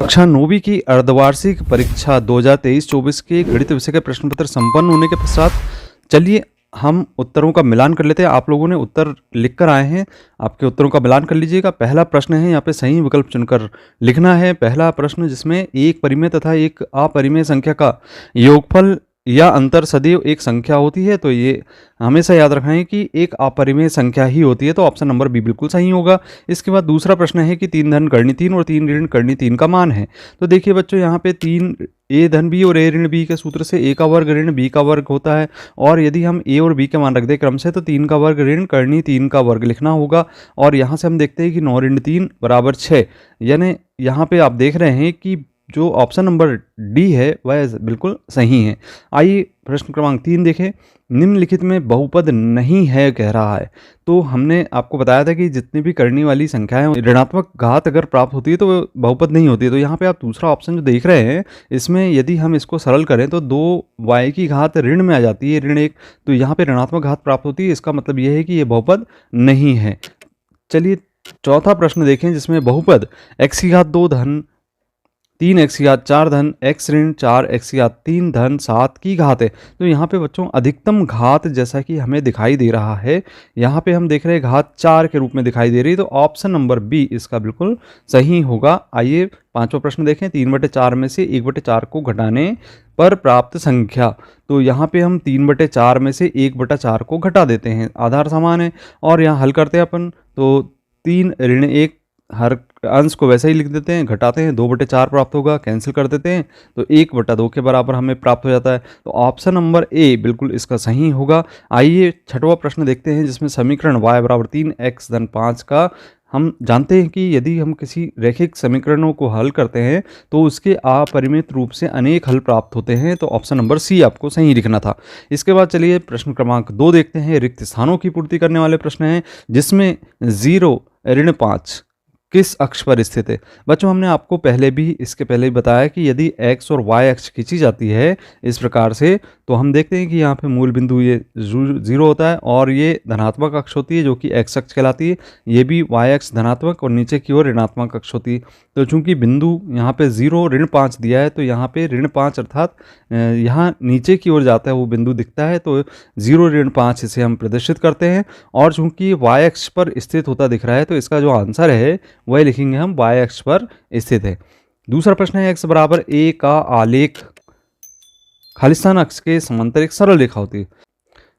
कक्षा 9वीं की अर्धवार्षिक परीक्षा 2023-24 के गणित विषय के प्रश्न पत्र संपन्न होने के पश्चात चलिए हम उत्तरों का मिलान कर लेते हैं। आप लोगों ने उत्तर लिखकर आए हैं, आपके उत्तरों का मिलान कर लीजिएगा। पहला प्रश्न है, यहाँ पे सही विकल्प चुनकर लिखना है। पहला प्रश्न जिसमें एक परिमेय तथा एक अपरिमेय संख्या का योगफल या अंतर सदैव एक संख्या होती है, तो ये हमेशा याद रखना है कि एक अपरिमेय संख्या ही होती है, तो ऑप्शन नंबर बी बिल्कुल सही होगा। इसके बाद दूसरा प्रश्न है कि 3 धन कर्णी 3 और 3 ऋण कर्णी 3 का मान है। तो देखिए बच्चों, यहाँ पे 3 ए धन बी और ए ऋण बी के सूत्र से ए का वर्ग ऋण बी का वर्ग होता है, और यदि हम ए और बी के मान रख दें क्रम से तो 3 का वर्ग ऋण कर्णी 3 का वर्ग लिखना होगा। और यहाँ से हम देखते हैं कि 9 ऋण 3 बराबर 6, यानी यहाँ पे आप देख रहे हैं कि जो ऑप्शन नंबर डी है वह बिल्कुल सही है। आइए प्रश्न क्रमांक 3 देखें। निम्नलिखित में बहुपद नहीं है कह रहा है। तो हमने आपको बताया था कि जितनी भी करने वाली संख्याएं ऋणात्मक घात अगर प्राप्त होती है तो वो बहुपद नहीं होती है। तो यहाँ पे आप दूसरा ऑप्शन जो देख रहे हैं, इसमें यदि हम इसको सरल करें तो 2y की घात ऋण में आ जाती है, ऋण 1, तो यहाँ पे ऋणात्मक घात प्राप्त होती है। इसका मतलब यह है कि ये बहुपद नहीं है। चलिए चौथा प्रश्न देखें, जिसमें बहुपद x की घात 2 धन 3 x की घात 4 धन x ऋण 4 x की घात 3 धन 7 की घात है। तो यहाँ पे बच्चों अधिकतम घात जैसा कि हमें दिखाई दे रहा है, यहाँ पे हम देख रहे हैं घात 4 के रूप में दिखाई दे रही है, तो ऑप्शन नंबर बी इसका बिल्कुल सही होगा। आइए पांचवा प्रश्न देखें। 3/4 में से 1/4 को घटाने पर प्राप्त संख्या। तो यहाँ पे हम 3/4 में से 1/4 को घटा देते हैं, आधार समान है, और यहाँ हल करते हैं अपन। तो 3 ऋण 1 हर अंश को वैसे ही लिख देते हैं, घटाते हैं, 2/4 प्राप्त होगा, कैंसिल कर देते हैं, तो 1/2 के बराबर हमें प्राप्त हो जाता है। तो ऑप्शन नंबर ए बिल्कुल इसका सही होगा। आइए छठवां प्रश्न देखते हैं, जिसमें समीकरण y बराबर 3x धन 5 का हम जानते हैं कि यदि हम किसी रैखिक समीकरणों को हल करते हैं तो उसके अपरिमित रूप से अनेक हल प्राप्त होते हैं, तो ऑप्शन नंबर सी आपको सही लिखना था। इसके बाद चलिए प्रश्न क्रमांक 2 देखते हैं। रिक्त स्थानों की पूर्ति करने वाले प्रश्न हैं, जिसमें 0 ऋण 5 किस अक्ष पर स्थित है। बच्चों हमने आपको इसके पहले ही बताया कि यदि x और y अक्ष खींची जाती है इस प्रकार से, तो हम देखते हैं कि यहाँ पे मूल बिंदु ये 0 होता है, और ये धनात्मक अक्ष होती है जो कि x अक्ष कहलाती है, ये भी y अक्ष धनात्मक और नीचे की ओर ऋणात्मक अक्ष होती है। तो चूंकि बिंदु यहाँ पे 0 ऋण 5 दिया है, तो यहाँ पे ऋण 5 अर्थात यहाँ नीचे की ओर जाता है वो बिंदु दिखता है, तो 0 ऋण 5 इसे हम प्रदर्शित करते हैं। और चूंकि y अक्ष पर स्थित होता दिख रहा है, तो इसका जो आंसर है वह लिखेंगे हम y अक्ष पर स्थित है। दूसरा प्रश्न है, x बराबर a का आलेख खालिस्तान अक्ष के समांतर एक सरल रेखा होती है।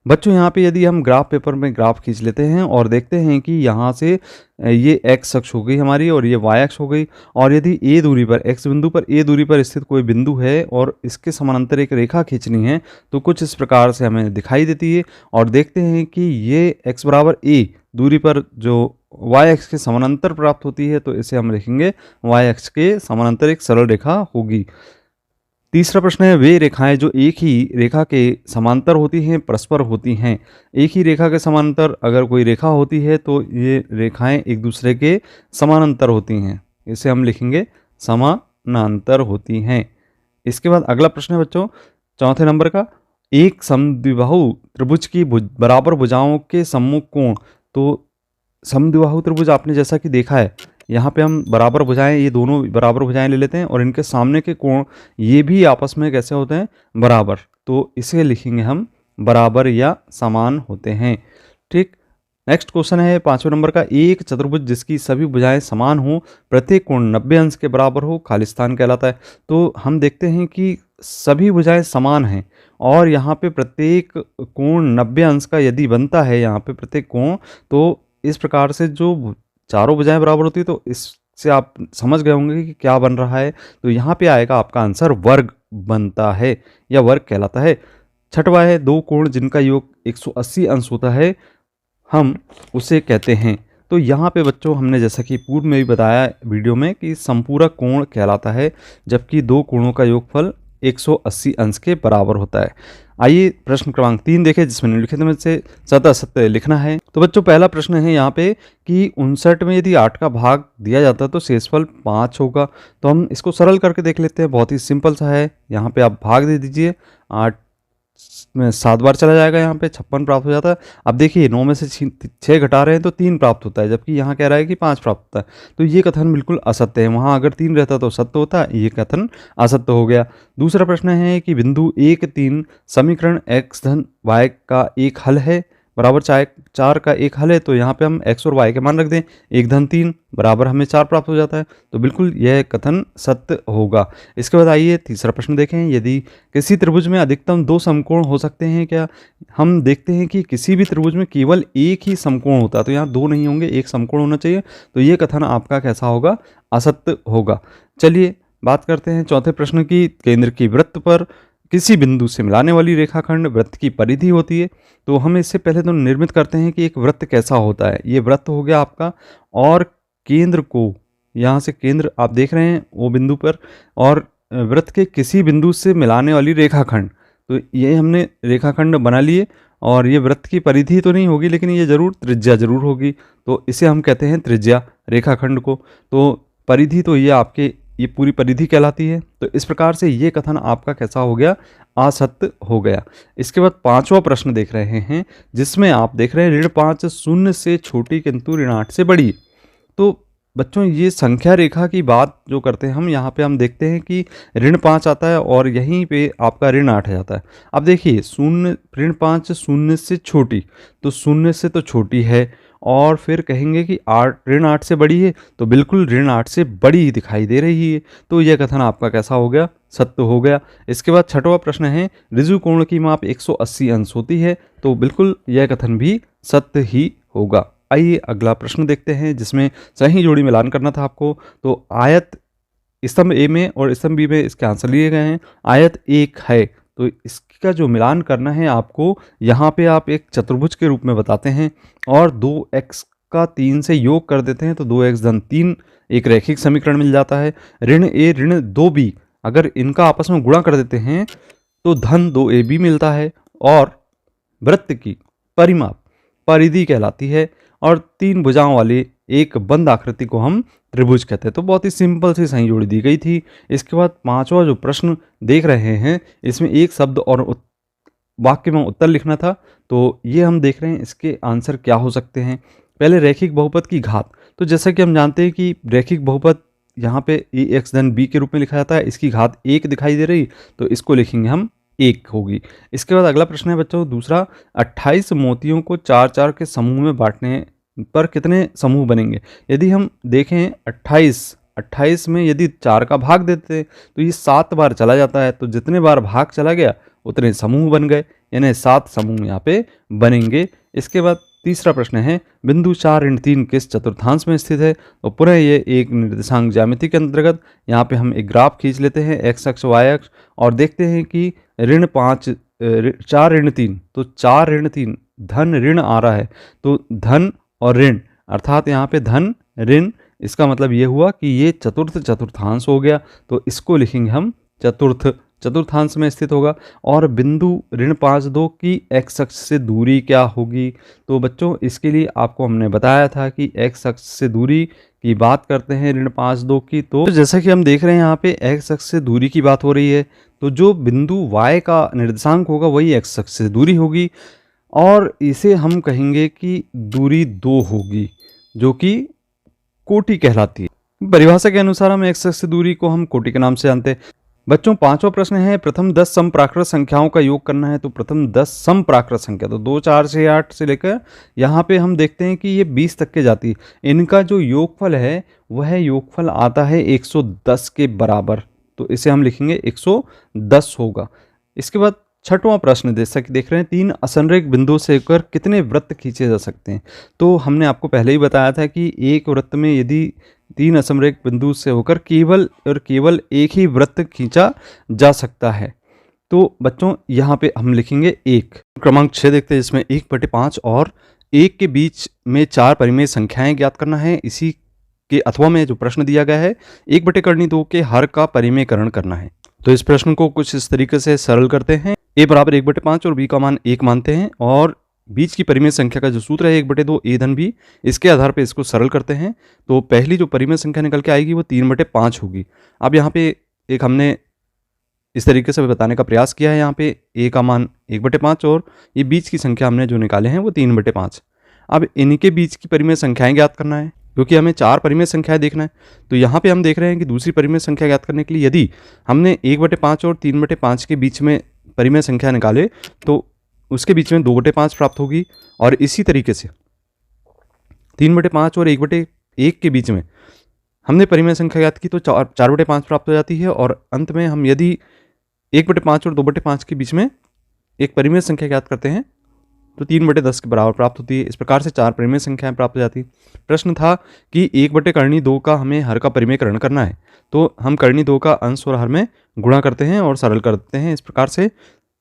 बच्चों यहाँ पे यदि हम ग्राफ पेपर में ग्राफ खींच लेते हैं और देखते हैं कि यहाँ से ये x अक्ष हो गई हमारी और ये y अक्ष हो गई, और यदि a दूरी पर x बिंदु पर a दूरी पर स्थित कोई बिंदु है और इसके समानांतर एक रेखा खींचनी है, तो कुछ इस प्रकार से हमें दिखाई देती है। और देखते हैं कि ये x बराबर a दूरी पर जो y अक्ष के समानांतर प्राप्त होती है, तो इसे हम लिखेंगे y अक्ष के समानांतर एक सरल रेखा होगी। तीसरा प्रश्न है, वे रेखाएं जो एक ही रेखा के समांतर होती हैं परस्पर होती हैं। एक ही रेखा के समांतर अगर कोई रेखा होती है तो ये रेखाएं एक दूसरे के समानांतर होती हैं, इसे हम लिखेंगे समानांतर होती हैं। इसके बाद अगला प्रश्न है बच्चों चौथे नंबर का, एक समद्विबाहु त्रिभुज की बराबर भुजाओं के सम्मुख कोण। तो समद्विबाहु त्रिभुज आपने जैसा कि देखा है, यहाँ पे हम बराबर भुजाएं, ये दोनों बराबर भुजाएं ले लेते हैं, और इनके सामने के कोण ये भी आपस में कैसे होते हैं, बराबर, तो इसे लिखेंगे हम बराबर या समान होते हैं। ठीक। नेक्स्ट क्वेश्चन है 5वें नंबर का, एक चतुर्भुज जिसकी सभी भुजाएं समान हो, प्रत्येक कोण 90 अंश के बराबर हो, खालिस्तान कहलाता है। तो हम देखते हैं कि सभी भुजाएं समान हैं, और यहाँ पे प्रत्येक कोण 90 अंश का यदि बनता है यहाँ पे प्रत्येक कोण, तो इस प्रकार से जो चारों भुजाएं बराबर होती है, तो इससे आप समझ गए होंगे कि क्या बन रहा है। तो यहाँ पे आएगा आपका आंसर वर्ग बनता है या वर्ग कहलाता है। छठवा है, दो कोण जिनका योग 180 अंश होता है, हम उसे कहते हैं। तो यहाँ पे बच्चों हमने जैसा कि पूर्व में भी बताया वीडियो में कि संपूरक कोण कहलाता है, जबकि दो कोणों का योगफल 180 अंश के बराबर होता है। आइए प्रश्न क्रमांक 3 देखें, जिसमें निम्नलिखित में से सतह सत्य लिखना है। तो बच्चों पहला प्रश्न है यहाँ पे कि 59 में यदि 8 का भाग दिया जाता है तो शेषफल 5 होगा। तो हम इसको सरल करके देख लेते हैं, बहुत ही सिंपल सा है। यहाँ पे आप भाग दे दीजिए, 8 में 7 बार चला जाएगा, यहाँ पे 56 प्राप्त हो जाता है। अब देखिए 9 में से 6 घटा रहे हैं तो 3 प्राप्त होता है, जबकि यहाँ कह रहा है कि 5 प्राप्त होता है। तो ये कथन बिल्कुल असत्य है। वहाँ अगर 3 रहता तो सत्य होता, ये कथन असत्य हो गया। दूसरा प्रश्न है कि बिंदु 1 3 समीकरण x धन y का एक हल है बराबर 4 का एक हल है। तो यहाँ पे हम x और y के मान रख दें, 1 धन 3 बराबर हमें 4 प्राप्त हो जाता है। तो बिल्कुल यह कथन सत्य होगा। इसके बाद आइए तीसरा प्रश्न देखें। यदि किसी त्रिभुज में अधिकतम 2 समकोण हो सकते हैं क्या? हम देखते हैं कि किसी भी त्रिभुज में केवल एक ही समकोण होता है, तो यहाँ 2 नहीं होंगे, एक समकोण होना चाहिए। तो ये कथन आपका कैसा होगा? असत्य होगा। चलिए बात करते हैं चौथे प्रश्न की। केंद्र की वृत्त पर किसी बिंदु से मिलाने वाली रेखाखंड वृत्त की परिधि होती है। तो हम इससे पहले तो निर्मित करते हैं कि एक वृत्त कैसा होता है। ये वृत्त हो गया आपका, और केंद्र को, यहाँ से केंद्र आप देख रहे हैं वो बिंदु पर, और वृत्त के किसी बिंदु से मिलाने वाली रेखाखंड। तो ये हमने रेखाखंड बना लिए, और ये वृत्त की परिधि तो नहीं होगी, लेकिन ये जरूर त्रिज्या जरूर होगी। तो इसे हम कहते हैं त्रिज्या रेखाखंड को। तो परिधि तो ये आपके ये पूरी परिधि कहलाती है। तो इस प्रकार से ये कथन आपका कैसा हो गया? असत्य हो गया। इसके बाद पांचवा प्रश्न देख रहे हैं, जिसमें आप देख रहे हैं ऋण 5 शून्य से छोटी किंतु ऋण 8 से बड़ी। तो बच्चों ये संख्या रेखा की बात जो करते हैं हम, यहाँ पे हम देखते हैं कि ऋण 5 आता है और यहीं पे आपका ऋण 8 आ जाता है। अब देखिए ऋण 5 शून्य से छोटी, तो शून्य से तो छोटी है, और फिर कहेंगे कि ऋण 8 से बड़ी है, तो बिल्कुल ऋण 8 से बड़ी ही दिखाई दे रही है। तो यह कथन आपका कैसा हो गया? सत्य हो गया। इसके बाद छठवां प्रश्न है, ऋजु कोण की माप 180 अंश होती है। तो बिल्कुल यह कथन भी सत्य ही होगा। आइए अगला प्रश्न देखते हैं, जिसमें सही जोड़ी मिलान करना था आपको। तो आयत स्तंभ ए में और स्तंभ बी में इसके आंसर लिए गए हैं। आयत 1 है, तो इसका जो मिलान करना है आपको, यहाँ पे आप एक चतुर्भुज के रूप में बताते हैं, और 2x का 3 से योग कर देते हैं, तो 2x धन 3 एक रैखिक समीकरण मिल जाता है। ऋण ए ऋण 2b, अगर इनका आपस में गुणा कर देते हैं तो धन 2ab मिलता है। और वृत्त की परिमाप परिधि कहलाती है, और 3 भुजाओं वाले एक बंद आकृति को हम त्रिभुज कहते हैं। तो बहुत ही सिंपल सी सही जोड़ी दी गई थी। इसके बाद पांचवा जो प्रश्न देख रहे हैं, इसमें एक शब्द और वाक्य में उत्तर लिखना था। तो ये हम देख रहे हैं, इसके आंसर क्या हो सकते हैं। पहले रैखिक बहुपद की घात, तो जैसा कि हम जानते हैं कि रैखिक बहुपद यहाँ पे ax धन b के रूप में लिखा जाता है, इसकी घात 1 दिखाई दे रही, तो इसको लिखेंगे हम 1 होगी। इसके बाद अगला प्रश्न है बच्चों दूसरा, 28 मोतियों को 4-4 के समूह में बांटने पर कितने समूह बनेंगे? यदि हम देखें 28 में यदि 4 का भाग देते हैं तो ये 7 बार चला जाता है, तो जितने बार भाग चला गया उतने समूह बन गए, यानी 7 समूह यहाँ पे बनेंगे। इसके बाद तीसरा प्रश्न है, बिंदु 4 ऋण 3 किस चतुर्थांश में स्थित है? तो पुनः ये एक निर्देशांक ज्यामिति के अंतर्गत यहाँ पे हम एक ग्राफ खींच लेते हैं, x अक्ष y अक्ष, और देखते हैं कि ऋण 4 ऋण 3, तो 4 ऋण 3 धन ऋण आ रहा है, तो धन और ऋण, अर्थात यहाँ पे धन ऋण, इसका मतलब ये हुआ कि ये चतुर्थांश हो गया। तो इसको लिखेंगे हम चतुर्थांश में स्थित होगा। और बिंदु ऋण 5-2 की x अक्ष से दूरी क्या होगी? तो बच्चों इसके लिए आपको हमने बताया था कि x अक्ष से दूरी की बात करते हैं ऋण 5-2 की। तो जैसा कि हम देख रहे हैं यहाँ पे x अक्ष से दूरी की बात हो रही है, तो जो बिंदु y का निर्देशांक होगा वही x अक्ष से दूरी होगी, और इसे हम कहेंगे कि दूरी 2 होगी, जो कि कोटि कहलाती है। परिभाषा के अनुसार हम x अक्ष से दूरी को हम कोटि के नाम से जानते हैं। बच्चों पांचवा प्रश्न है, प्रथम 10 समप्राकृत संख्याओं का योग करना है। तो प्रथम 10 समप्राकृत संख्या, तो 2 4 6 8 से लेकर यहाँ पे हम देखते हैं कि ये 20 तक के जाती है। इनका जो योगफल है वह योगफल आता है 110 के बराबर, तो इसे हम लिखेंगे 110 होगा। इसके बाद छठवां प्रश्न देख रहे हैं, 3 असंरेख बिंदुओं से होकर कितने वृत्त खींचे जा सकते हैं? तो हमने आपको पहले ही बताया था कि एक वृत्त में यदि 3 असमरेख बिंदु से होकर केवल एक ही वृत्त खींचा जा सकता है। तो बच्चों यहाँ पे हम लिखेंगे 1। क्रमांक 6 देखते हैं, जिसमें 1/5 और 1 के बीच में 4 परिमेय संख्याएं ज्ञात करना है। इसी के अथवा में जो प्रश्न दिया गया है, 1/2 के हर का परिमेयकरण करना है। तो इस प्रश्न को कुछ इस तरीके से सरल करते हैं, a बराबर 1/5 और b का मान 1 मानते हैं, और बीच की परिमेय संख्या का जो सूत्र है 1/2 a धन b, इसके आधार पे इसको सरल करते हैं। तो पहली जो परिमेय संख्या निकल के आएगी वो 3/5 होगी। अब यहाँ पे एक हमने इस तरीके से बताने का प्रयास किया है। यहाँ पे a का मान 1/5 और ये बीच की संख्या हमने जो निकाले हैं वो 3/5। अब इनके बीच की परिमेय संख्याएं ज्ञात करना है, क्योंकि हमें 4 परिमेय संख्याएं देखना है। तो यहाँ पे हम देख रहे हैं कि दूसरी परिमेय संख्या ज्ञात करने के लिए यदि हमने 1/5 और 3/5 के बीच में परिमेय संख्या निकाले तो उसके बीच में 2/5 प्राप्त होगी। और इसी तरीके से 3/5 और 1/1 के बीच में हमने परिमेय संख्या ज्ञात की तो 4/5 प्राप्त हो जाती है। और अंत में हम यदि 1/5 और 2/5 के बीच में एक परिमेय संख्या ज्ञात करते हैं तो 3/10 के बराबर प्राप्त होती है। इस प्रकार से 4 परिमेय संख्याएं प्राप्त हो जाती। प्रश्न था कि 1/2 का हमें हर का परिमेयकरण करना है, तो हम कर्णी 2 का अंश और हर में गुणा करते हैं और सरल कर देते हैं। इस प्रकार से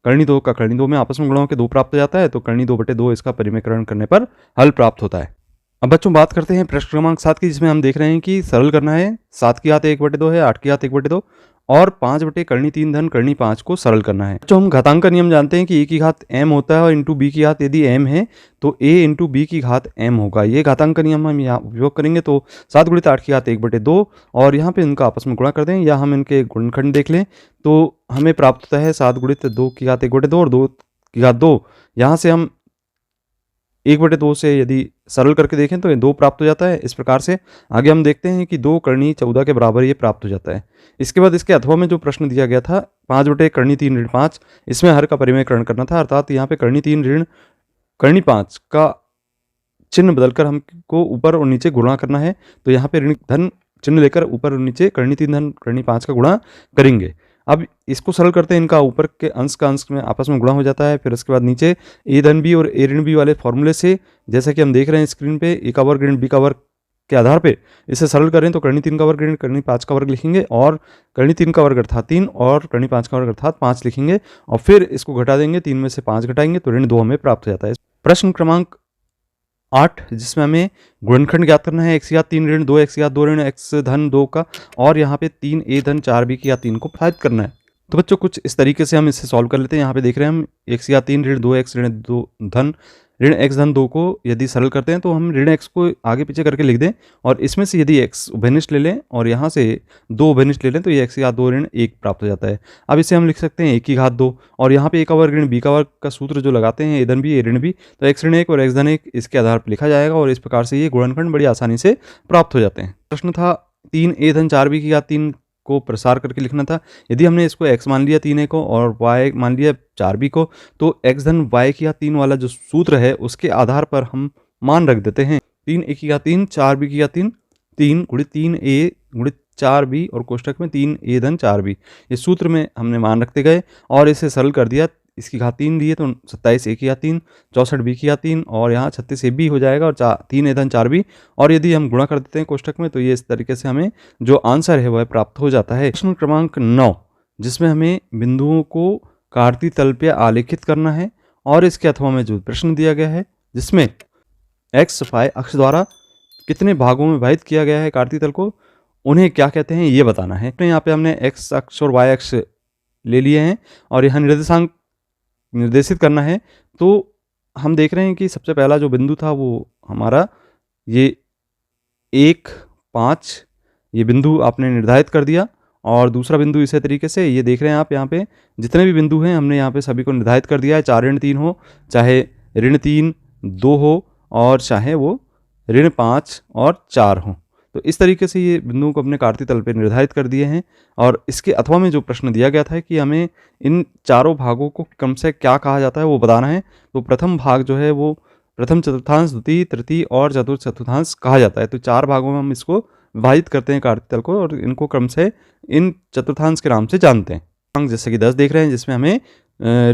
कर्णी 2 का कर्णी 2 में आपस में गुणा होकर 2 प्राप्त हो जाता है, तो कर्णी 2/2 इसका परिमेयकरण करने पर हल प्राप्त होता है। अब बच्चों बात करते हैं प्रश्न क्रमांक 7 की, जिसमें हम देख रहे हैं कि सरल करना है। 7 की घात 1/2 है, 8 की घात 1/2 और 5/कर्णी 3 धन कर्णी 5 को सरल करना है। तो हम घातांक का नियम जानते हैं कि a की घात m होता है और इंटू b की घात यदि m है तो a इंटू b की घात m होगा। ये घातांक का नियम हम यहाँ उपयोग करेंगे। तो 7 × 8 की घात 1/2 और यहाँ पे इनका आपस में गुणा कर दें, या हम इनके गुणनखंड देख लें तो हमें प्राप्त होता है 7 × 2 की घात 1/2 और 2 की घात 2। यहाँ से हम 1/2 से यदि सरल करके देखें तो ये 2 प्राप्त हो जाता है। इस प्रकार से आगे हम देखते हैं कि 2 कर्णी 14 के बराबर ये प्राप्त हो जाता है। इसके बाद इसके अथवा में जो प्रश्न दिया गया था 5/कर्णी 3 ऋण 5, इसमें हर का परिमेयकरण करना था। अर्थात यहाँ पे कर्णी 3 ऋण कर्णी 5 का चिन्ह बदलकर हमको ऊपर और नीचे गुणा करना है। तो यहाँ पे ऋण धन चिन्ह लेकर ऊपर और नीचे कर्णी 3 धन कर्णी 5 का गुणा करेंगे। अब इसको सरल करते हैं, इनका ऊपर के अंश का अंश में आपस में गुणा हो जाता है। फिर उसके बाद नीचे a धन b और a ऋण b वाले फॉर्मूले से, जैसा कि हम देख रहे हैं स्क्रीन पे, a का वर्ग ऋण b का वर्ग के आधार पे इसे सरल करें तो कर्णी 3 का वर्ग ऋण कर्णी 5 का वर्ग लिखेंगे और कर्णी 3 का वर्ग अर्थात 3 और कर्णी 5 का वर्ग अर्थात 5 लिखेंगे और फिर इसको घटा देंगे, 3 में से 5 घटाएंगे तो ऋण 2 हमें प्राप्त हो जाता है। प्रश्न क्रमांक 8, जिसमें हमें गुणनखंड ज्ञात करना है। x की घात 3 ऋण 2 x की घात 2 ऋण x धन 2 का, और यहाँ पे 3a धन 4b की घात 3 को फायद करना है। तो बच्चों कुछ इस तरीके से हम इसे सॉल्व कर लेते हैं। यहाँ पे देख रहे हैं हम x की घात 3 ऋण 2 x ऋण 2 धन ऋण x धन 2 को यदि सरल करते हैं तो हम ऋण x को आगे पीछे करके लिख दें और इसमें से यदि x उभयनिष्ठ ले लें और यहाँ से 2 उभयनिष्ठ ले लें तो ये x की घात 2 ऋण 1 प्राप्त हो जाता है। अब इसे हम लिख सकते हैं a की घात 2 और यहाँ पे a का वर्ग ऋण b का वर्ग का सूत्र जो लगाते हैं a धन b a ऋण b, तो x ऋण 1 और x धन 1 इसके आधार पर लिखा जाएगा और इस प्रकार से ये गुणनखंड बड़ी आसानी से प्राप्त हो जाते हैं। प्रश्न था 3a धन 4b की घात 3 को प्रसार करके लिखना था। यदि हमने इसको x मान लिया 3a को और y मान लिया 4b को, तो x धन y की घात 3 वाला जो सूत्र है उसके आधार पर हम मान रख देते हैं। 3a की घात 3 4b की घात 3 3 × 3a × 4b और कोष्टक में 3a धन 4b, इस सूत्र में हमने मान रखते गए और इसे सरल कर दिया। इसकी घात 3 दिए तो 27a की घात 3 64b की घात 3 और यहाँ 36ab हो जाएगा और 3a धन 4b, और यदि हम गुणा कर देते हैं कोष्टक में तो ये इस तरीके से हमें जो आंसर है वह प्राप्त हो जाता है। प्रश्न क्रमांक 9, जिसमें हमें बिंदुओं को कार्तीय तल पे आलेखित करना है और इसके अथवा में जो प्रश्न दिया गया है जिसमें x y अक्ष द्वारा कितने भागों में विभाजित किया गया है कार्तीय तल को, उन्हें क्या कहते हैं ये बताना है। तो यहाँ पे हमने x अक्ष और y अक्ष ले लिए हैं और यहाँ निर्देशांक निर्देशित करना है। तो हम देख रहे हैं कि सबसे पहला जो बिंदु था वो हमारा ये 1 5 ये बिंदु आपने निर्धारित कर दिया और दूसरा बिंदु इसी तरीके से ये देख रहे हैं आप, यहाँ पे जितने भी बिंदु हैं हमने यहाँ पे सभी को निर्धारित कर दिया है। 4 ऋण 3 हो, चाहे ऋण 3 2 हो और चाहे वो ऋण 5 और 4 हो, तो इस तरीके से ये बिंदुओं को अपने कार्तीय तल पे निर्धारित कर दिए हैं। और इसके अथवा में जो प्रश्न दिया गया था कि हमें इन चारों भागों को क्रम से क्या कहा जाता है वो बताना है। तो प्रथम भाग जो है वो प्रथम चतुर्थांश, द्वितीय तृतीय और चतुर्थ चतुर्थांश कहा जाता है। तो 4 भागों में हम इसको विभाजित करते हैं कार्तीय तल को और इनको क्रम से इन चतुर्थांश के नाम से जानते हैं। जैसे कि 10 देख रहे हैं जिसमें हमें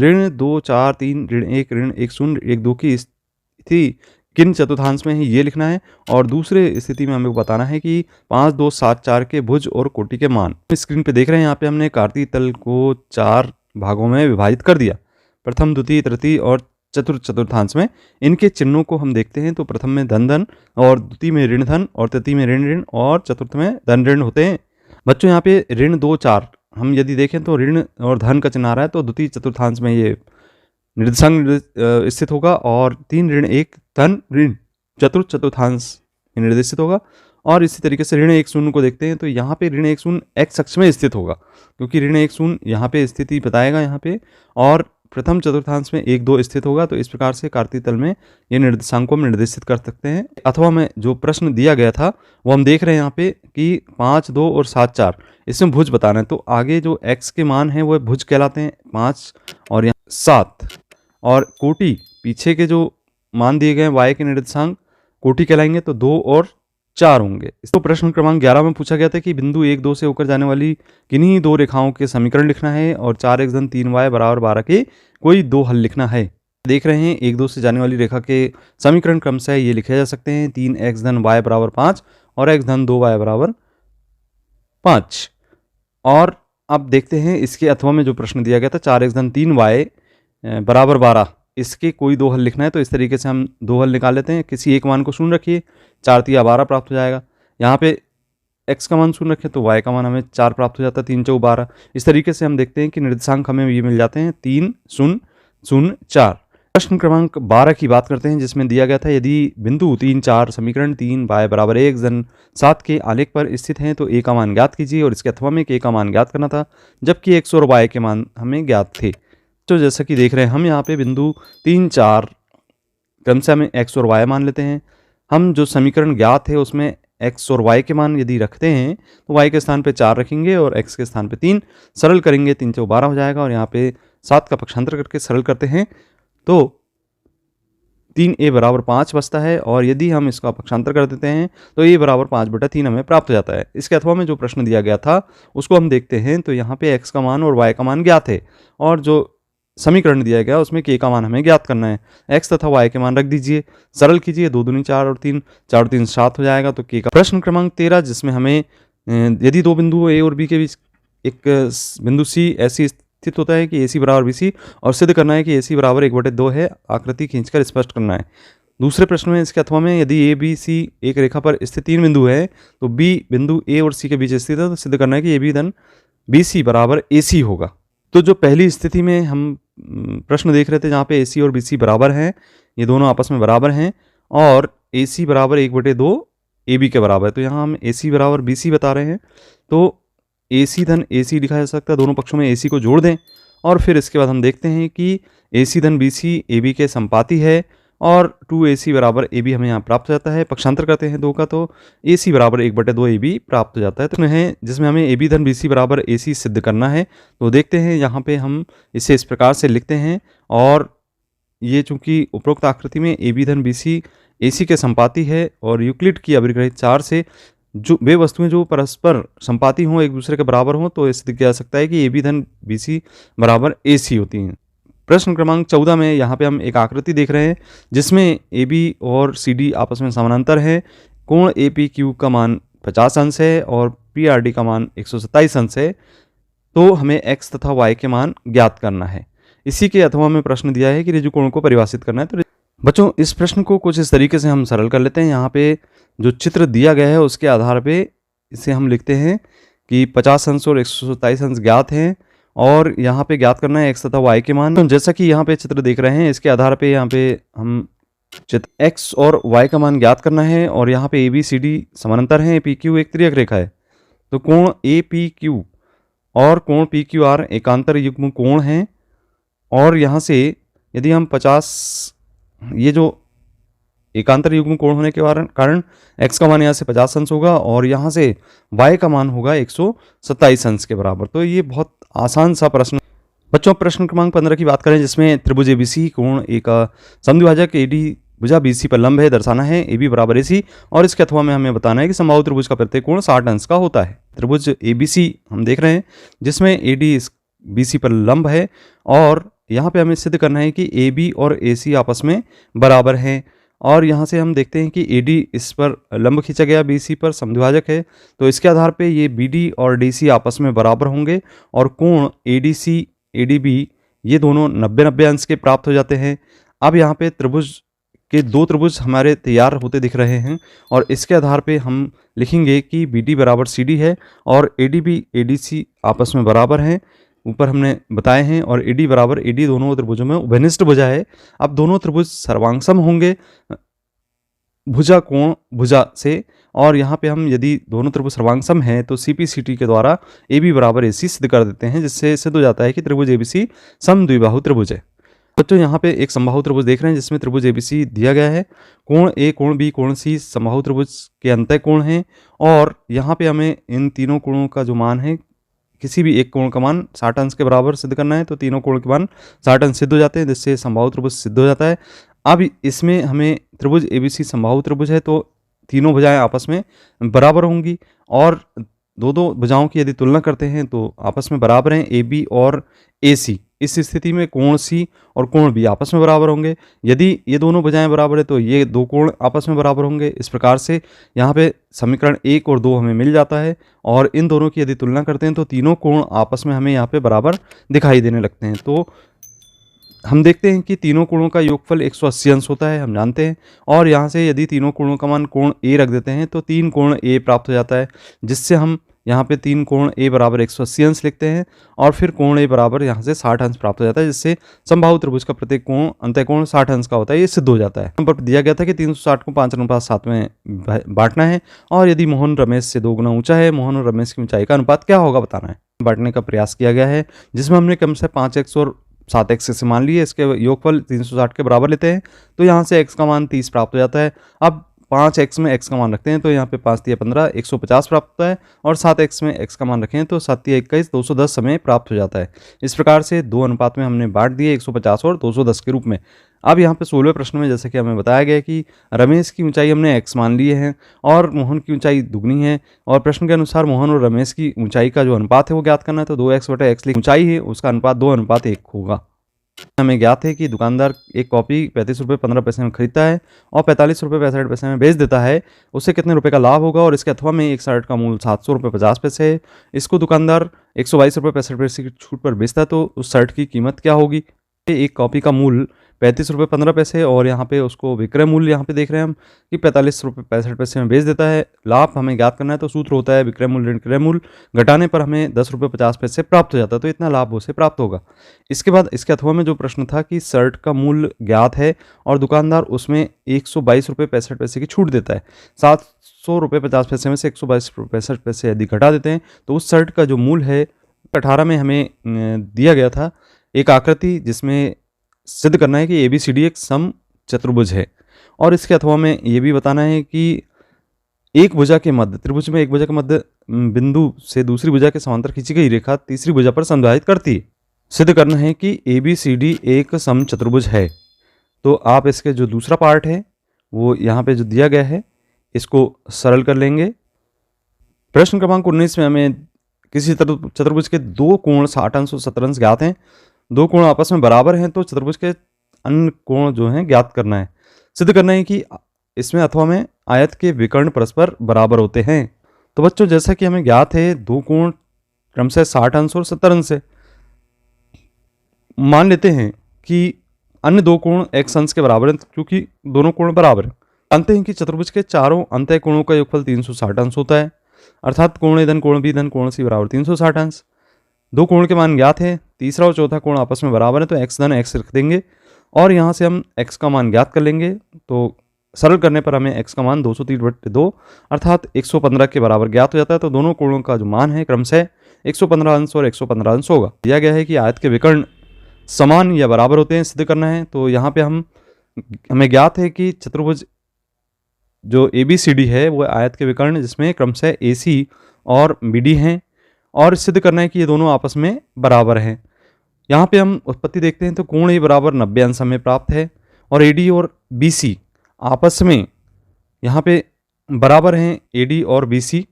ऋण 2 4 3 ऋण 1 ऋण 1 0 1 2 की स्थिति किन चतुर्थांश में है ये लिखना है और दूसरे स्थिति में हमें बताना है कि 5 2 7 4 के भुज और कोटि के मान। स्क्रीन पे देख रहे हैं यहाँ पे हमने कार्तीय तल को 4 भागों में विभाजित कर दिया, प्रथम द्वितीय तृतीय और चतुर्थ चतुर्थांश में। इनके चिन्हों को हम देखते हैं तो प्रथम में धन धन और द्वितीय में ऋण धन और तृतीय में ऋण ऋण और चतुर्थ में धन ऋण होते हैं। बच्चों यहाँ पे ऋण 2 4 हम यदि देखें तो ऋण और धन का चिन्ह आ रहा है तो द्वितीय चतुर्थांश में ये निर्देशांक स्थित होगा और 3 ऋण 1 धन ऋण चतुर्थ चतुर्थांश निर्देशित होगा और इसी तरीके से ऋण 1 शून्य को देखते हैं तो यहाँ पे ऋण 1 शून्य एक्स अक्ष में स्थित होगा, क्योंकि ऋण 1 शून्य यहाँ पे स्थिति बताएगा यहाँ पे, और प्रथम चतुर्थांश में 1 2 स्थित होगा। तो इस प्रकार से कार्तीय तल में ये निर्देशांक को हम निर्देशित कर सकते हैं। अथवा में जो प्रश्न दिया गया था वो हम देख रहे हैं यहाँ पे कि 5 2 और 7 4 इसमें भुज बताना है। तो आगे जो x के मान हैं वो भुज कहलाते हैं, 5 और यहाँ 7, और कोटि पीछे के जो मान दिए गए हैं y के निर्देशांक कोटि कहलाएंगे, तो 2 और 4 होंगे। इसको प्रश्न क्रमांक 11 में पूछा गया था कि बिंदु 1 2 से होकर जाने वाली किन्हीं दो रेखाओं के समीकरण लिखना है और 4x धन 3y बराबर 12 के कोई दो हल लिखना है। देख रहे हैं 1 2 से जाने वाली रेखा के समीकरण क्रमशः ये लिखे जा सकते हैं, 3x धन y बराबर 5 और x धन 2y बराबर 5। और अब देखते हैं इसके अथवा में जो प्रश्न दिया गया था 4x धन 3y बराबर 12, इसके कोई दो हल लिखना है। तो इस तरीके से हम दो हल निकाल लेते हैं। किसी एक मान को शून्य रखिए, 4 3 12 प्राप्त हो जाएगा। यहाँ पे x का मान शून्य रखें तो y का मान हमें 4 प्राप्त हो जाता है, 3 4 12। इस तरीके से हम देखते हैं कि निर्देशांक हमें ये मिल जाते हैं 3 0 0 4। प्रश्न क्रमांक 12 की बात करते हैं, जिसमें दिया गया था यदि बिंदु 3 4 समीकरण 3 y बराबर 1 धन 7 के आलेख पर स्थित हैं तो a का मान ज्ञात कीजिए, और इसके अथवा में a का मान ज्ञात करना था, जबकि x और y के मान हमें ज्ञात थे। तो जैसा कि देख रहे हैं हम यहाँ पे बिंदु 3 4 क्रमशः हमें x और y मान लेते हैं। हम जो समीकरण ज्ञात है उसमें x और y के मान यदि रखते हैं तो y के स्थान पे 4 रखेंगे और x के स्थान पे 3, सरल करेंगे 3 4 12 हो जाएगा, और यहाँ पे 7 का पक्षांतर करके सरल करते हैं तो 3a बराबर 5 बचता है, और यदि हम इसका पक्षांतर कर देते हैं तो a बराबर 5/3 हमें प्राप्त हो जाता है। इसके अथवा में जो प्रश्न दिया गया था उसको हम देखते हैं, तो यहाँ पे x का मान और y का मान ज्ञात है, और जो समीकरण दिया गया उसमें k का मान हमें ज्ञात करना है। x तथा y के मान रख दीजिए, सरल कीजिए, 2 दूनी 4 और 3 4 और 3 7 हो जाएगा। तो k का प्रश्न क्रमांक 13, जिसमें हमें यदि दो बिंदु a और b के बीच एक बिंदु c ऐसी स्थित होता है कि ac बराबर bc, और सिद्ध करना है कि ac बराबर 1/2 है, आकृति खींचकर स्पष्ट करना है। दूसरे प्रश्न में इसके अथवा में यदि a b c एक रेखा पर स्थित 3 बिंदु है तो b बिंदु a और c के बीच स्थित है, तो सिद्ध करना है कि ab धन bc बराबर ac होगा। तो जो पहली स्थिति में हम प्रश्न देख रहे थे जहाँ पे AC और BC बराबर हैं, ये दोनों आपस में बराबर हैं, और AC बराबर 1/2 AB के बराबर है, तो यहाँ हम AC बराबर BC बता रहे हैं। तो AC धन AC लिखा जा सकता है, दोनों पक्षों में AC को जोड़ दें, और फिर इसके बाद हम देखते हैं कि AC धन BC AB के संपाती है, और 2AC बराबर AB हमें यहाँ प्राप्त हो जाता है। पक्षांतर करते हैं 2 का तो AC बराबर 1/2 AB प्राप्त हो जाता है। तो है जिसमें हमें AB धन BC बराबर AC सिद्ध करना है। तो देखते हैं यहाँ पे हम इसे इस प्रकार से लिखते हैं, और ये चूंकि उपरोक्त आकृति में AB धन BC AC के संपाती है, और यूक्लिड की अभिग्रहित 4 से जो वे वस्तुएं जो परस्पर संपाती हों, एक दूसरे के बराबर हों, तो सिद्ध किया जा सकता है कि AB धन BC बराबर AC होती हैं। प्रश्न क्रमांक 14 में यहाँ पे हम एक आकृति देख रहे हैं जिसमें AB और CD आपस में समानांतर है। कोण APQ का मान 50 अंश है और PRD का मान 127 अंश है। तो हमें x तथा y के मान ज्ञात करना है। इसी के अथवा में प्रश्न दिया है कि ऋजुकोण को परिभाषित करना है। तो बच्चों इस प्रश्न को कुछ इस तरीके से हम सरल कर लेते हैं। यहाँ पे जो चित्र दिया गया है उसके आधार पे इसे हम लिखते हैं कि 50 अंश और 127 अंश ज्ञात हैं, और यहाँ पे ज्ञात करना है x तथा y के मान। तो जैसा कि यहाँ पे चित्र देख रहे हैं, इसके आधार पे यहाँ पे हम चित्र x और y का मान ज्ञात करना है, और यहाँ पे ABCD समानांतर हैं, PQ एक त्रियक रेखा है, तो कोण APQ और कोण PQR एकांतर युग्म कोण हैं। और यहाँ से यदि हम 50, ये जो एकांतर युग्म कोण होने के कारण x का मान यहाँ से 50 अंश होगा, और यहाँ से y का मान होगा 127 अंश के बराबर। तो ये बहुत आसान सा प्रश्न। बच्चों प्रश्न क्रमांक 15 की बात करें, जिसमें त्रिभुज ABC कोण एक समद्विभाजक AD भुजा BC पर लंब है, दर्शाना है AB बराबर AC, और इसके अथवा में हमें बताना है कि समबाहु त्रिभुज का प्रत्येक कोण 60 अंश का होता है। त्रिभुज ABC हम देख रहे हैं जिसमें AD BC पर लंब है, और यहाँ पे हमें सिद्ध करना है कि AB और AC आपस में बराबर हैं। और यहाँ से हम देखते हैं कि AD इस पर लंब खींचा गया BC पर समद्विभाजक है, तो इसके आधार पे ये BD और DC आपस में बराबर होंगे, और कोण ADC ADB ये दोनों 90-90 अंश के प्राप्त हो जाते हैं। अब यहाँ पे त्रिभुज के दो त्रिभुज हमारे तैयार होते दिख रहे हैं, और इसके आधार पे हम लिखेंगे कि BD बराबर CD है और ADB ADC आपस में बराबर हैं, ऊपर हमने बताए हैं, और AD बराबर AD दोनों त्रिभुजों में उभयनिष्ठ भुजा है। अब दोनों त्रिभुज सर्वांग सम होंगे, भुजा कोण भुजा से, और यहाँ पे हम यदि दोनों त्रिभुज सर्वांग हैं तो CPCT के द्वारा AB बराबर AC सिद्ध कर देते हैं, जिससे सिद्ध हो जाता है कि त्रिभुज ABC समद्विबाहु त्रिभुज है। बच्चों यहाँ पे एक समबाहु त्रिभुज देख रहे हैं जिसमें त्रिभुज ABC दिया गया है, कोण A कोण B कोण C समबाहु त्रिभुज के अंतः कोण हैं, और यहाँ पे हमें इन तीनों कोणों का जो मान है, किसी भी एक कोण का मान 60 अंश के बराबर सिद्ध करना है, तो तीनों कोण के मान 60 अंश सिद्ध हो जाते हैं, जिससे समबाहु त्रिभुज सिद्ध हो जाता है। अब इसमें हमें त्रिभुज ABC समबाहु त्रिभुज है तो तीनों भुजाएं आपस में बराबर होंगी, और दो भुजाओं की यदि तुलना करते हैं तो आपस में बराबर हैं AB और AC। इस स्थिति में कोण C और कोण B आपस में बराबर होंगे। यदि ये दोनों भुजाएं बराबर है तो ये दो कोण आपस में बराबर होंगे। इस प्रकार से यहाँ पे समीकरण 1 और 2 हमें मिल जाता है, और इन दोनों की यदि तुलना करते हैं तो तीनों कोण आपस में हमें यहाँ पे बराबर दिखाई देने लगते हैं। तो हम देखते हैं कि तीनों कोणों का योगफल 180 अंश होता है, हम जानते हैं, और यहाँ से यदि तीनों कोणों का मान कोण A रख देते हैं तो 3 कोण A प्राप्त हो जाता है, जिससे हम यहाँ पे 3 कोण A बराबर 180 अंश लिखते हैं, और फिर कोण A बराबर यहाँ से 60 अंश प्राप्त हो जाता है, जिससे समबाहु त्रिभुज का प्रत्येक कोण अंतःकोण 60 अंश का होता है। ये सिद्ध हो जाता है। नंबर दिया गया था कि 360 को 5:7 में बांटना है, और यदि मोहन रमेश से 2 गुना ऊंचा है, मोहन और रमेश की ऊंचाई का अनुपात क्या होगा बताना है। बांटने का प्रयास किया गया है, जिसमें हमने कम से 5x और 7x से मान लिए, इसके योगफल 360 के बराबर लेते हैं, तो यहाँ से x का मान 30 प्राप्त हो जाता है। अब 5x में x का मान रखते हैं तो यहाँ पे 5 × 15 150 प्राप्त होता है, और 7x में x का मान रखें तो 7 × 21 210 समय प्राप्त हो जाता है। इस प्रकार से दो अनुपात में हमने बांट दिए 150 और 210 के रूप में। अब यहाँ पे 16वें प्रश्न में जैसे कि हमें बताया गया कि रमेश की ऊंचाई हमने x मान लिए हैं और मोहन की ऊंचाई दुगनी है, और प्रश्न के अनुसार मोहन और रमेश की ऊंचाई का जो अनुपात है वो ज्ञात करना है, तो 2x/x ऊंचाई है उसका अनुपात 2:1 होगा। हमें ज्ञात है कि दुकानदार एक कॉपी 35 रुपये 15 पैसे में खरीदता है और 45 रुपये 65 पैसे में बेच देता है, उससे कितने रुपए का लाभ होगा, और इसके अथवा में एक शर्ट का मूल्य 700 रुपये 50 पैसे है, इसको दुकानदार 122 रुपये 65 पैसे की छूट पर बेचता है, तो उस शर्ट की कीमत क्या होगी। एक कॉपी का मूल्य 35 रुपये 15 पैसे, और यहाँ पे उसको विक्रय मूल्य यहाँ पे देख रहे हैं हम कि 45 रुपये 65 पैसे में बेच देता है। लाभ हमें ज्ञात करना है, तो सूत्र होता है विक्रय मूल्य ऋण क्रय मूल्य घटाने पर हमें 10 रुपये 50 पैसे प्राप्त हो जाता है, तो इतना लाभ उसे प्राप्त होगा। इसके बाद इसके अथवा में जो प्रश्न था कि शर्ट का मूल्य ज्ञात है और दुकानदार उसमें 122 रुपये 65 पैसे की छूट देता है, 700 रुपये 50 पैसे में से 122 रुपये 65 पैसे यदि घटा देते हैं तो उस शर्ट का जो मूल्य है 18 में हमें दिया गया था एक आकृति, जिसमें सिद्ध करना है कि ABCD एक सम चतुर्भुज है, और इसके अथवा में ये भी बताना है कि एक भुजा के मध्य त्रिभुज में एक भुजा के मध्य बिंदु से दूसरी भुजा के समांतर खींची गई रेखा तीसरी भुजा पर संधारित करती है। सिद्ध करना है कि ABCD एक सम चतुर्भुज है। तो आप इसके जो दूसरा पार्ट है वो यहाँ पे जो दिया गया है इसको सरल कर लेंगे। प्रश्न क्रमांक 19 में हमें किसी चतुर्भुज के दो कोण 60 अंश और 70 अंश ज्ञात हैं, दो कोण आपस में बराबर हैं, तो चतुर्भुज के अन्य कोण जो हैं ज्ञात करना है। सिद्ध करना है कि इसमें अथवा में आयत के विकर्ण परस्पर बराबर होते हैं। तो बच्चों जैसा कि हमें ज्ञात है दो कोण क्रमशः 60 अंश और 70 अंश है, मान लेते हैं कि अन्य दो कोण x अंश के बराबर हैं क्योंकि दोनों कोण बराबर हैं। जानते हैं कि चतुर्भुज के चारों अंतः कोणों का योगफल 360 अंश होता है, अर्थात कोण A धन कोण B धन कोण C बराबर 360 अंश। दो कोण के मान ज्ञात है, तीसरा और चौथा कोण आपस में बराबर है, तो x धन x रख देंगे और यहाँ से हम x का मान ज्ञात कर लेंगे। तो सरल करने पर हमें x का मान 230/2 अर्थात 115 के बराबर ज्ञात हो जाता है। तो दोनों कोणों का जो मान है क्रमशः 115 अंश और 115 अंश होगा। दिया गया है कि आयत के विकर्ण समान या बराबर होते हैं, सिद्ध करना है। तो यहाँ पे हमें ज्ञात है कि चतुर्भुज जो ABCD है वो आयत के विकर्ण जिसमें क्रमशः AC और BD हैं, और सिद्ध करना है कि ये दोनों आपस में बराबर हैं। यहाँ पे हम उत्पत्ति देखते हैं तो कोण A बराबर 90 अंश हमें प्राप्त है, और AD और BC आपस में यहाँ पे बराबर हैं AD और BC,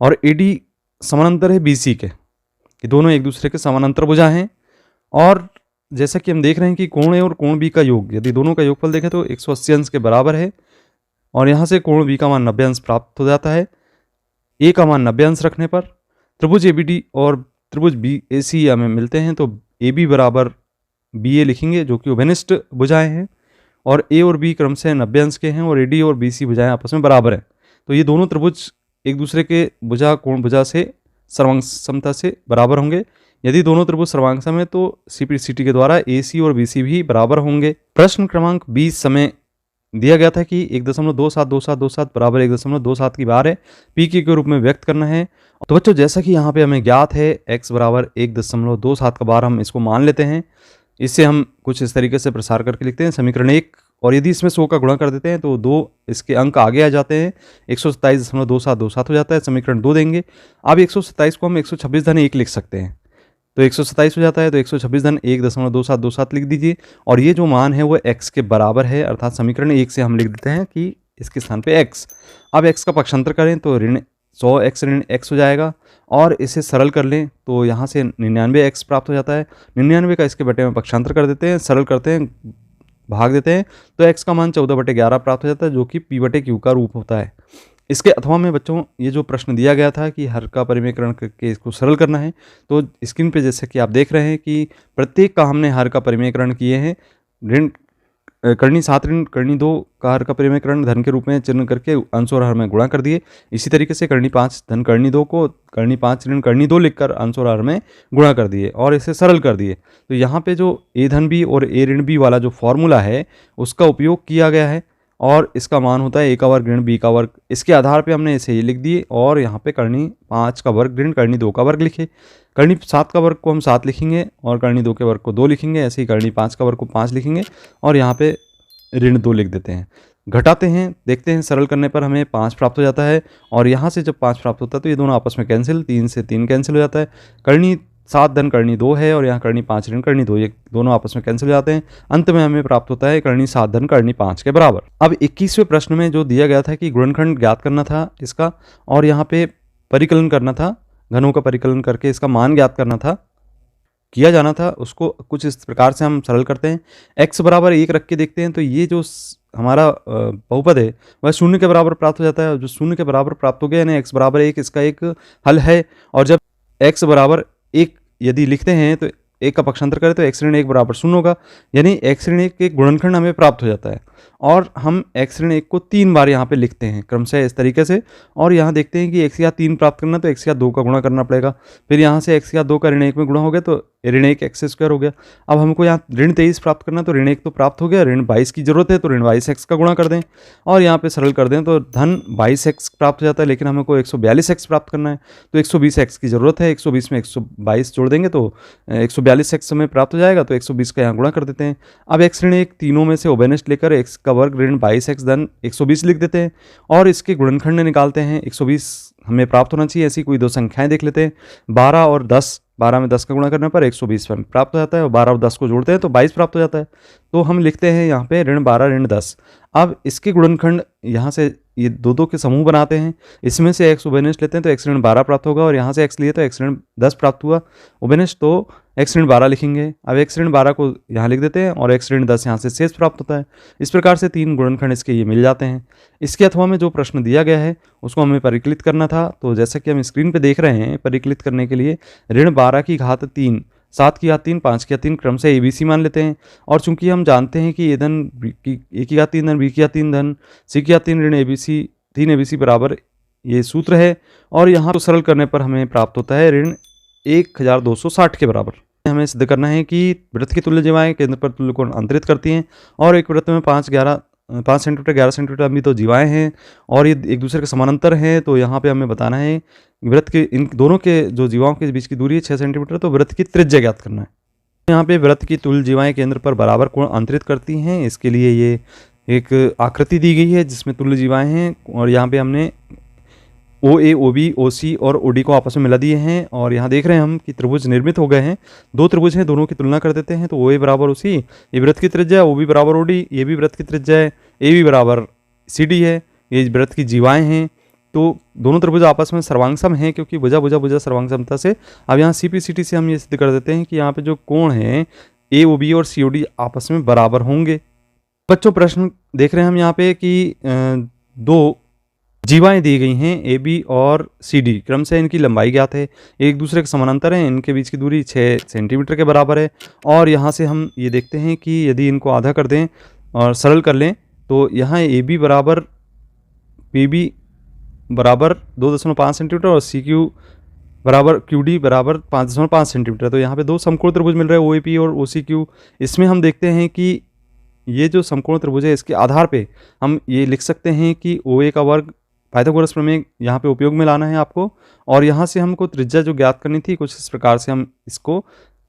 और AD समानांतर है BC के, ये दोनों एक दूसरे के समानांतर भुजा हैं। और जैसा कि हम देख रहे हैं कि कोण A और कोण B का योग यदि दोनों का योगफल देखें तो 180 अंश के बराबर है, और यहाँ से कोण B का मान 90 अंश प्राप्त हो जाता है। A का मान 90 अंश रखने पर त्रिभुज ABD और त्रिभुज BAC हमें मिलते हैं, तो AB बराबर BA लिखेंगे जो कि उभयनिष्ठ भुजाएं हैं, और A और B क्रमशः 90 अंश के हैं, और AD और BC भुजाएं आपस में बराबर हैं। तो ये दोनों त्रिभुज एक दूसरे के भुजा कोण भुजा से सर्वांग समता से बराबर होंगे। यदि दोनों त्रिभुज सर्वांग सम है तो CPCT के द्वारा AC और BC भी बराबर होंगे। प्रश्न क्रमांक 20 समय दिया गया था कि 1.272727 बराबर 1.27 की बार है, पी के रूप में व्यक्त करना है। तो बच्चों जैसा कि यहाँ पे हमें ज्ञात है x बराबर 1.27 का बार, हम इसको मान लेते हैं। इससे हम कुछ इस तरीके से प्रसार करके लिखते हैं समीकरण 1, और यदि इसमें 100 का गुणा कर देते हैं तो 2 इसके अंक आगे आ जाते हैं, 127.2727 हो जाता है। समीकरण 2 देंगे। अब 127 को हम 126-1 लिख सकते हैं, तो 127 हो जाता है, तो 126-1.2727 लिख दीजिए, और ये जो मान है वो x के बराबर है, अर्थात समीकरण 1 से हम लिख देते हैं कि इसके स्थान पे x। अब x का पक्षांतर करें तो ऋण 100x ऋण x हो जाएगा, और इसे सरल कर लें तो यहाँ से 99x प्राप्त हो जाता है। 99 का इसके बटे में पक्षांतर कर देते हैं, सरल करते हैं, भाग देते हैं, तो x का मान 14/11 प्राप्त हो जाता है, जो कि p/q का रूप होता है। इसके अथवा में बच्चों ये जो प्रश्न दिया गया था कि हर का परिमेयकरण करके इसको सरल करना है, तो स्क्रीन पे जैसे कि आप देख रहे हैं कि प्रत्येक का हमने हर का परिमेयकरण किए हैं। ऋण करनी 7 ऋण करनी 2 का हर का परिमेयकरण धन के रूप में चिन्ह करके अंश और हर में गुणा कर दिए। इसी तरीके से करनी 5 धन करनी 2 को करनी 5 ऋण करनी 2 लिखकर अंश और हर में गुणा कर दिए और इसे सरल कर दिए। तो यहाँ पे जो ए धन बी और ए ऋण बी वाला जो फॉर्मूला है उसका उपयोग किया गया है, और इसका मान होता है a का वर्ग ऋण b का वर्ग। इसके आधार पे हमने इसे ये लिख दिए, और यहाँ पे करनी 5 का वर्ग ऋण करनी 2 का वर्ग लिखे। करनी 7 का वर्ग को हम 7 लिखेंगे, और करनी 2 के वर्ग को 2 लिखेंगे। ऐसे ही करनी 5 का वर्ग को 5 लिखेंगे, और यहाँ पे ऋण 2 लिख देते हैं। घटाते हैं, देखते हैं, सरल करने पर हमें 5 प्राप्त हो जाता है, और यहाँ से जब 5 प्राप्त होता है तो ये दोनों आपस में कैंसिल, 3 से 3 कैंसिल हो जाता है। करनी 7 धन करनी 2 है, और यहाँ करनी 5 ऋण करनी 2, ये दोनों आपस में कैंसिल हो जाते हैं। अंत में हमें प्राप्त होता है करनी 7 धन करनी 5 के बराबर। अब 21वें प्रश्न में जो दिया गया था कि गुणनखंड ज्ञात करना था इसका, और यहाँ पे परिकलन करना था, घनों का परिकलन करके इसका मान ज्ञात करना था, किया जाना था। उसको कुछ इस प्रकार से हम सरल करते हैं। x बराबर 1 रख के देखते हैं, तो ये जो हमारा बहुपद है वह 0 के बराबर प्राप्त हो जाता है। जो 0 के बराबर प्राप्त हो गया, यानी x बराबर 1 इसका एक हल है। और जब x बराबर 1 यदि लिखते हैं तो 1 का पक्षांतर करें तो x ऋण 1 बराबर 0 होगा, यानी x ऋण 1 के गुणनखंड हमें प्राप्त हो जाता है। और हम x ऋण 1 को 3 बार यहाँ पे लिखते हैं क्रमशः इस तरीके से, और यहाँ देखते हैं कि x या 3 प्राप्त करना तो x या 2 का गुणा करना पड़ेगा। फिर यहाँ से x या 2 का ऋण 1 में गुणा हो गया तो ऋण 1 x² हो गया। अब हमको यहाँ ऋण 23 प्राप्त करना, तो ऋण 1 तो प्राप्त हो गया, ऋण 22 की जरूरत है, तो ऋण 22x का गुणा कर दें, और यहाँ पे सरल कर दें तो धन 22x प्राप्त हो जाता है। लेकिन हमको 142x प्राप्त करना है, तो 120x की जरूरत है। 120 में 122 जोड़ देंगे तो 142x हमें प्राप्त हो जाएगा, तो 120 का यहाँ गुणा कर देते हैं। अब x ऋण 1 तीनों में से उभयनिष्ठ लेकर x का वर्ग ऋण 22x धन 120 लिख देते हैं, और इसके गुणनखंड निकालते हैं। 120 हमें प्राप्त होना चाहिए, ऐसी कोई दो संख्याएं देख लेते हैं। 12 और 10, 12 में 10 का गुणा करने पर 120 प्राप्त हो जाता है, और 12 और 10 को जोड़ते हैं तो 22 प्राप्त हो जाता है। तो हम लिखते हैं यहाँ पे ऋण 12 ऋण 10। अब इसके गुणनखंड यहाँ से ये दो के समूह बनाते हैं, इसमें से x उभयनिष्ठ लेते हैं तो x ऋण 12 प्राप्त होगा, और यहाँ से x लिए तो x ऋण 10 प्राप्त हुआ उभयनिष्ठ, तो x ऋण 12 लिखेंगे। अब x ऋण 12 को यहाँ लिख देते हैं, और x ऋण 10 यहाँ से शेष प्राप्त होता है। इस प्रकार से 3 गुणनखंड इसके ये मिल जाते हैं। इसके अथवा में जो प्रश्न दिया गया है उसको हमें परिकलित करना था, तो जैसा कि हम स्क्रीन पे देख रहे हैं, परिकलित करने के लिए ऋण 12 की घात 3, 7 की घात 3, 5 की घात 3 क्रम से ABC मान लेते हैं। और चूंकि हम जानते हैं कि ए धन ए की घात 3 धन बी की घात 3 धन सी की घात 3 ऋण ABC 3 ABC बराबर ये सूत्र है, और यहाँ तो सरल करने पर हमें प्राप्त होता है ऋण 1260 के बराबर। हमें सिद्ध करना है कि वृत्त की तुल्य जीवाएं केंद्र पर तुल्य कोण अंतरित करती हैं, और एक वृत्त में 5 सेंटीमीटर 11 सेंटीमीटर लंबी तो जीवाएं हैं, और ये एक दूसरे के समानांतर हैं। तो यहाँ पे हमें बताना है वृत्त के इन दोनों के जो जीवाओं के बीच की दूरी है 6 सेंटीमीटर, तो वृत्त की त्रिज्या ज्ञात करना है। यहाँ पे वृत्त की तुल्य जीवाएं केंद्र पर बराबर कोण अंतरित करती हैं, इसके लिए ये एक आकृति दी गई है जिसमें तुल्य जीवाएं हैं, और यहाँ पे हमने OA, OB, OC और OD को आपस में मिला दिए हैं। और यहाँ देख रहे हैं हम कि त्रिभुज निर्मित हो गए हैं। 2 त्रिभुज हैं, दोनों की तुलना कर देते हैं, तो OA बराबर OC, ये वृत्त की त्रिज्या है, OB बराबर OD, ये भी वृत्त की त्रिज्या है, AB बराबर CD है, ये वृत्त की जीवाएं हैं। तो दोनों त्रिभुज आपस में सर्वांगसम हैं, क्योंकि भुजा भुजा भुजा सर्वांगसमता से। अब यहाँ CPCT से हम ये सिद्ध कर देते हैं कि यहाँ पे जो कोण है AOB और COD आपस में बराबर होंगे। बच्चों प्रश्न देख रहे हैं हम यहाँ पे कि 2 जीवाएं दी गई हैं AB और CD, क्रम से इनकी लंबाई ज्ञात है, एक दूसरे के समानांतर हैं, इनके बीच की दूरी 6 सेंटीमीटर के बराबर है। और यहाँ से हम ये देखते हैं कि यदि इनको आधा कर दें और सरल कर लें तो यहाँ AB बराबर PB बराबर 2.5 सेंटीमीटर और CQ बराबर QD बराबर 5.5 सेंटीमीटर। तो यहाँ पे 2 समकोण त्रिभुज मिल रहे हैं OAP और OCQ। इसमें हम देखते हैं कि ये जो समकोण त्रिभुज है इसके आधार पे हम ये लिख सकते हैं कि OA का वर्ग पाइथागोरस प्रमेय यहाँ पे उपयोग में लाना है आपको, और यहाँ से हमको त्रिज्या जो ज्ञात करनी थी कुछ इस प्रकार से हम इसको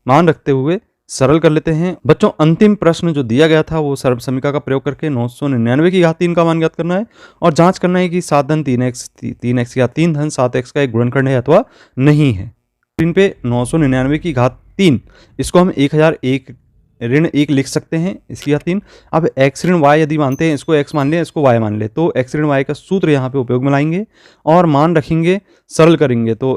मान रखते हुए सरल कर लेते हैं। बच्चों अंतिम प्रश्न जो दिया गया था वो सर्व समीकरण का प्रयोग करके 999 की घात 3 का मान ज्ञात करना है और जांच करना है कि 7 धन 3x या 3 धन 7x का एक गुणनखंड है अथवा नहीं है। स्क्रीन पे 999 की घात 3 इसको हम 1001 ऋण 1 लिख सकते हैं, इसकी घात 3। अब x ऋण y यदि मानते हैं, इसको x मान लें इसको y मान ले, तो x ऋण y का सूत्र यहाँ पे उपयोग में लाएंगे और मान रखेंगे, सरल करेंगे। तो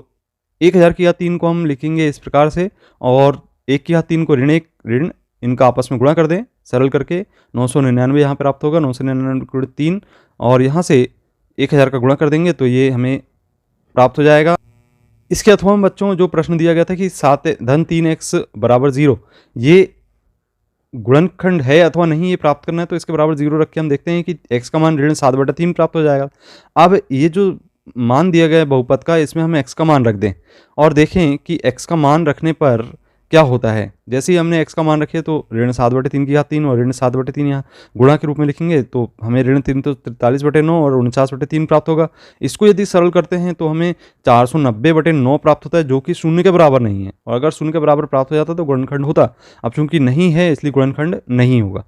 1000 की घात 3 को हम लिखेंगे इस प्रकार से, और 1 की घात 3 को ऋण 1 ऋण इनका आपस में गुणा कर दें सरल करके 999 यहाँ पर प्राप्त होगा, 999 3 और यहाँ से 1000 का गुणा कर देंगे तो ये हमें प्राप्त हो जाएगा। इसके अथवा में बच्चों जो प्रश्न दिया गया था कि 7 धन 3x बराबर 0 ये गुणनखंड है अथवा नहीं ये प्राप्त करना है, तो इसके बराबर 0 रख के हम देखते हैं कि x का मान ऋण 7/3 प्राप्त हो जाएगा। अब ये जो मान दिया गया है बहुपद का, इसमें हम x का मान रख दें और देखें कि x का मान रखने पर क्या होता है। जैसे ही हमने x का मान रखे तो ऋण 7/3 की घात 3 और ऋण 7/3 यहाँ गुणा के रूप में लिखेंगे, तो हमें ऋण 3 तो 43/9 और 49/3 प्राप्त होगा। इसको यदि सरल करते हैं तो हमें 490/9 प्राप्त होता है, जो कि शून्य के बराबर नहीं है, और अगर शून्य के बराबर प्राप्त हो जाता तो गुणनखंड होता। अब चूंकि नहीं है इसलिए गुणनखंड नहीं होगा।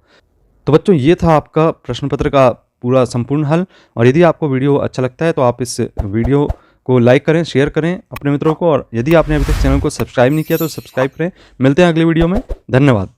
तो बच्चों ये था आपका प्रश्न पत्र का पूरा संपूर्ण हल, और यदि आपको वीडियो अच्छा लगता है तो आप इस वीडियो को लाइक करें, शेयर करें अपने मित्रों को, और यदि आपने अभी तक चैनल को सब्सक्राइब नहीं किया तो सब्सक्राइब करें। मिलते हैं अगले वीडियो में, धन्यवाद।